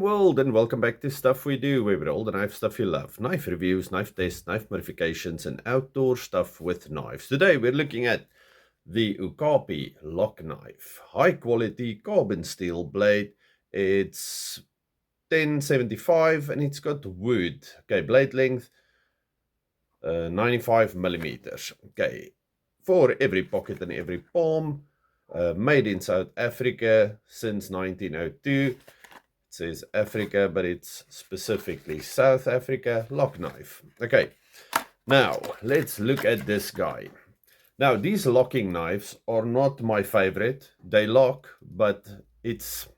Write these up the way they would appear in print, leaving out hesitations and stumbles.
world, and welcome back to Stuff We Do, where we all the knife stuff you love. Knife reviews, knife tests, knife modifications, and outdoor stuff with knives. Today we're looking at the Okapi lock knife. High quality carbon steel blade. It's 1075 and it's got wood. Okay, blade length 95 millimeters. Okay, for every pocket and every palm. Made in South Africa since 1902. Says Africa, but it's specifically South Africa. Lock knife. Okay, now let's look at this guy. Now these locking knives are not my favorite. They lock, but it's,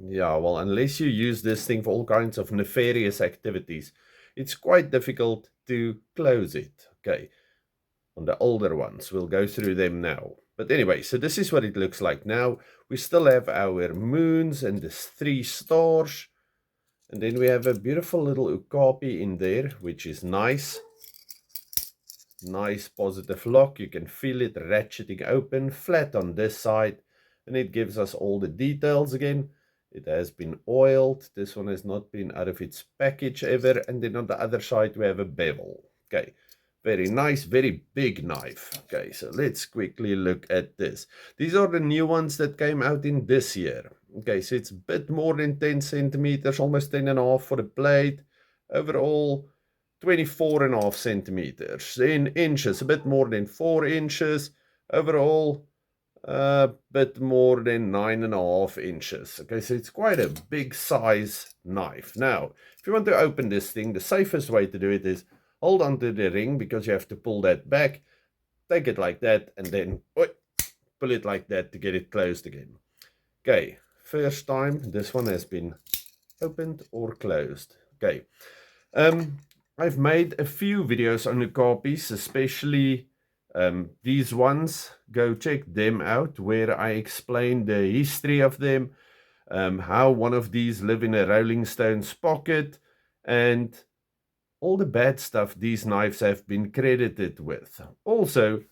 yeah, well, unless you use this thing for all kinds of nefarious activities, it's quite difficult to close it. Okay, on the older ones, we'll go through them now. But anyway, so this is what it looks like now. We still have our moons and the 3 stars. And then we have a beautiful little Okapi in there, which is nice. Nice positive lock. You can feel it ratcheting open, flat on this side. And it gives us all the details again. It has been oiled. This one has not been out of its package ever. And then on the other side, we have a bevel. Okay. Very nice, very big knife. Okay, so let's quickly look at this. These are the new ones that came out in this year. Okay, so it's a bit more than 10 centimeters, almost 10.5 for the blade. Overall, 24.5 centimeters. In inches, a bit more than 4 inches. Overall, a bit more than 9.5 inches. Okay, so it's quite a big size knife. Now, if you want to open this thing, the safest way to do it is hold onto the ring, because you have to pull that back. Take it like that, and then pull it like that to get it closed again. Okay, first time this one has been opened or closed. Okay, I've made a few videos on the Okapis, especially these ones. Go check them out, where I explain the history of them, how one of these live in a Rolling Stones pocket, and all the bad stuff these knives have been credited with. Also,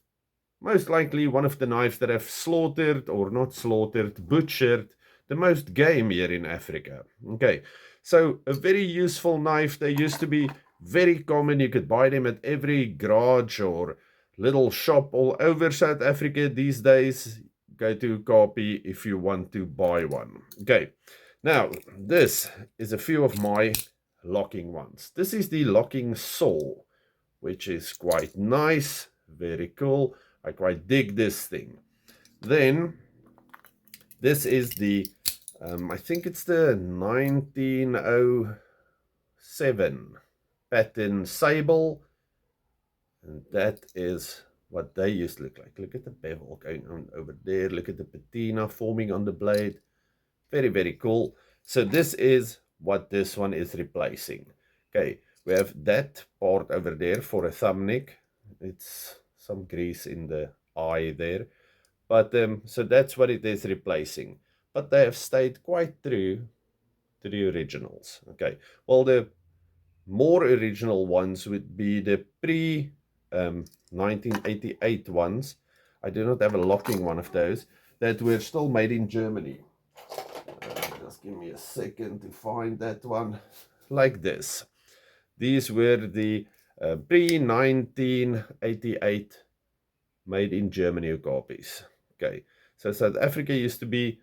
most likely one of the knives that have slaughtered, or not slaughtered, butchered the most game here in Africa. Okay, so a very useful knife. They used to be very common. You could buy them at every garage or little shop all over South Africa these days. Go to Okapi if you want to buy one. Okay, now this is a few of my locking ones. This is the locking saw, which is quite nice, very cool. I quite dig this thing. Then this is the I think it's the 1907 pattern sable, and that is what they used to look like. Look at the bevel going on over there. Look at the patina forming on the blade. Very, very cool. So this is what this one is replacing. Okay, we have that part over there for a thumb neck. It's some grease in the eye there, but so that's what it is replacing. But they have stayed quite true to the originals. Okay, well, the more original ones would be the pre 1988 ones. I do not have a locking one of those that were still made in Germany. Just give me a second to find that one. Like this. These were the pre-1988 made in Germany Okapis. Okay, so South Africa used to be,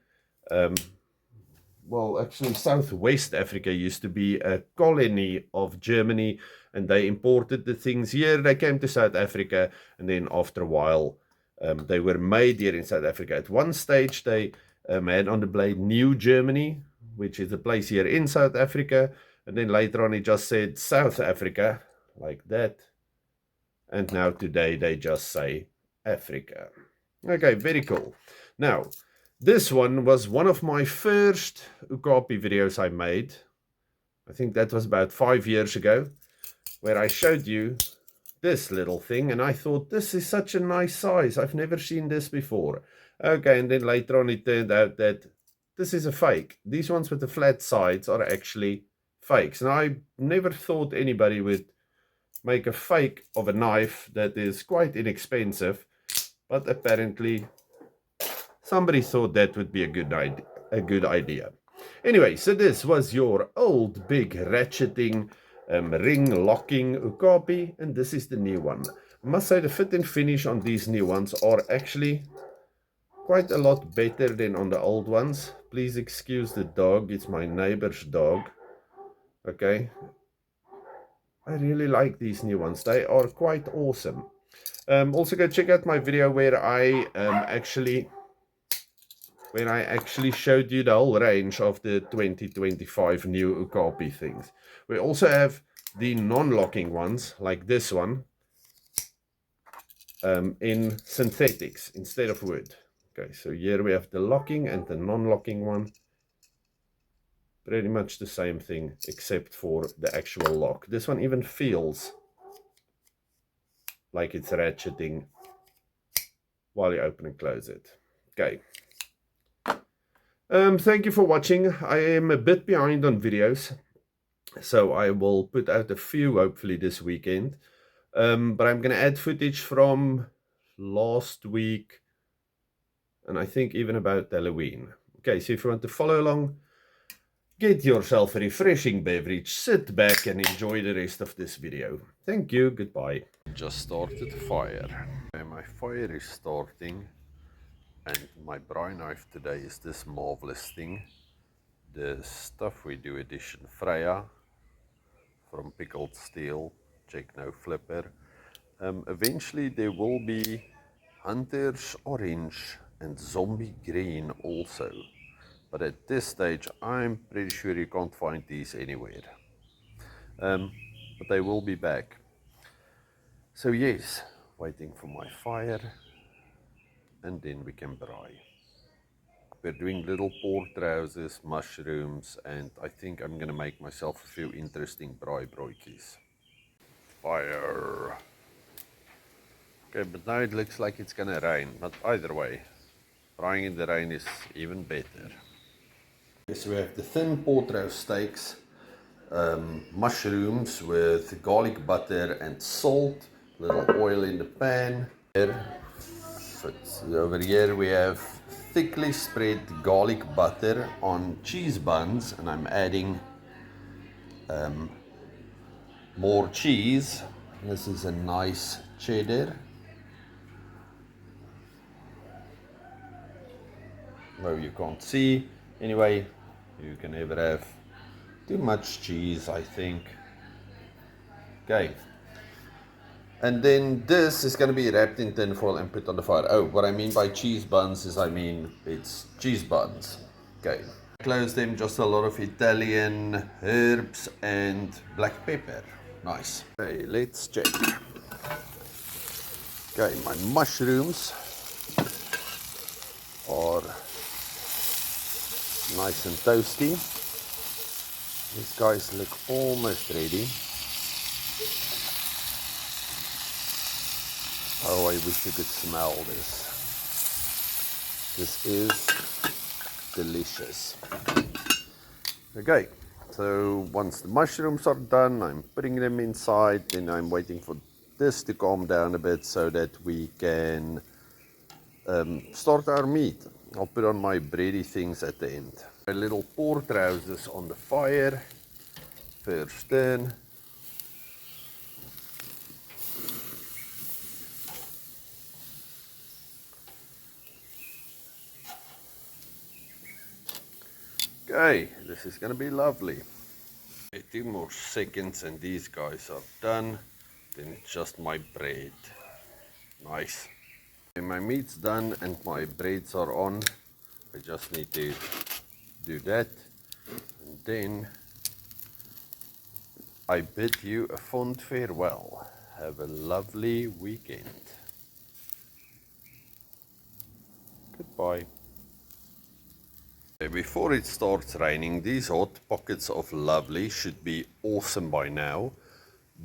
well, actually Southwest Africa used to be a colony of Germany, and they imported the things here. They came to South Africa, and then after a while, they were made here in South Africa. At one stage, they had on the blade New Germany, which is a place here in South Africa, and then later on it just said South Africa, like that, and now today they just say Africa. Okay, very cool. Now, this one was one of my first Okapi videos I made. I think that was about 5 years ago, where I showed you this little thing, and I thought, this is such a nice size. I've never seen this before. Okay, and then later on it turned out that this is a fake. These ones with the flat sides are actually fakes. And I never thought anybody would make a fake of a knife that is quite inexpensive, but apparently somebody thought that would be a good idea. Anyway, so this was your old big ratcheting ring locking Okapi, and this is the new one. I must say the fit and finish on these new ones are actually quite a lot better than on the old ones. Please excuse the dog, it's my neighbor's dog. Okay, I really like these new ones, they are quite awesome. Also go check out my video where I actually showed you the whole range of the 2025 new Okapi things. We also have the non-locking ones, like this one, in synthetics instead of wood. Okay, so here we have the locking and the non-locking one. Pretty much the same thing, except for the actual lock. This one even feels like it's ratcheting while you open and close it. Okay. Thank you for watching. I am a bit behind on videos, so I will put out a few hopefully this weekend. But I'm going to add footage from last week, and I think even about Halloween. Okay, so if you want to follow along, get yourself a refreshing beverage, sit back and enjoy the rest of this video. Thank you, goodbye. Just started the fire. And my fire is starting, and my braai knife today is this marvelous thing. The Stuff We Do edition Freya from Pickled steel, check no flipper. Eventually there will be Hunter's Orange and Zombie Green also, but at this stage I'm pretty sure you can't find these anywhere, but they will be back. So yes, waiting for my fire and then we can braai. We're doing little pork trousers, mushrooms, and I think I'm gonna make myself a few interesting braai broodjies. Fire. Okay, but now it looks like it's gonna rain, but either way, braaiing in the rain is even better. Okay, so we have the thin pork steaks, mushrooms with garlic butter and salt, little oil in the pan. Over here we have thickly spread garlic butter on cheese buns, and I'm adding more cheese. This is a nice cheddar. Well, you can't see. Anyway, you can never have too much cheese, I think. Okay. And then this is going to be wrapped in tin foil and put on the fire. Oh, what I mean by cheese buns is it's cheese buns. Okay. Close them, just a lot of Italian herbs and black pepper. Nice. Okay, let's check. Okay, my mushrooms are nice and toasty. These guys look almost ready. Oh, I wish you could smell this. This is delicious. Okay, so once the mushrooms are done, I'm putting them inside, then I'm waiting for this to calm down a bit so that we can start our meat. I'll put on my bready things at the end. My little pork trousers on the fire. First turn. Okay, this is gonna be lovely. Okay, 2 more seconds and these guys are done. Then it's just my bread. Nice. Okay, my meat's done and my breads are on. I just need to do that. And then I bid you a fond farewell. Have a lovely weekend. Goodbye. Before it starts raining, these hot pockets of lovely should be awesome by now.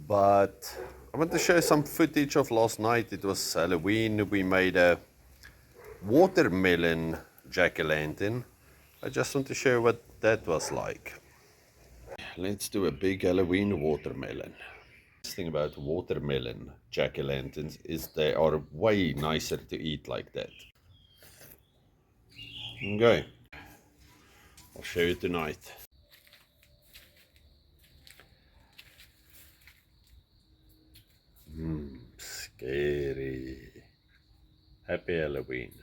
But I want to show some footage of last night. It was Halloween. We made a watermelon jack-o'-lantern. I just want to show what that was like. Let's do a big Halloween watermelon. The thing about watermelon jack-o'-lanterns is they are way nicer to eat like that. Okay. I'll show you tonight. Scary. Happy Halloween.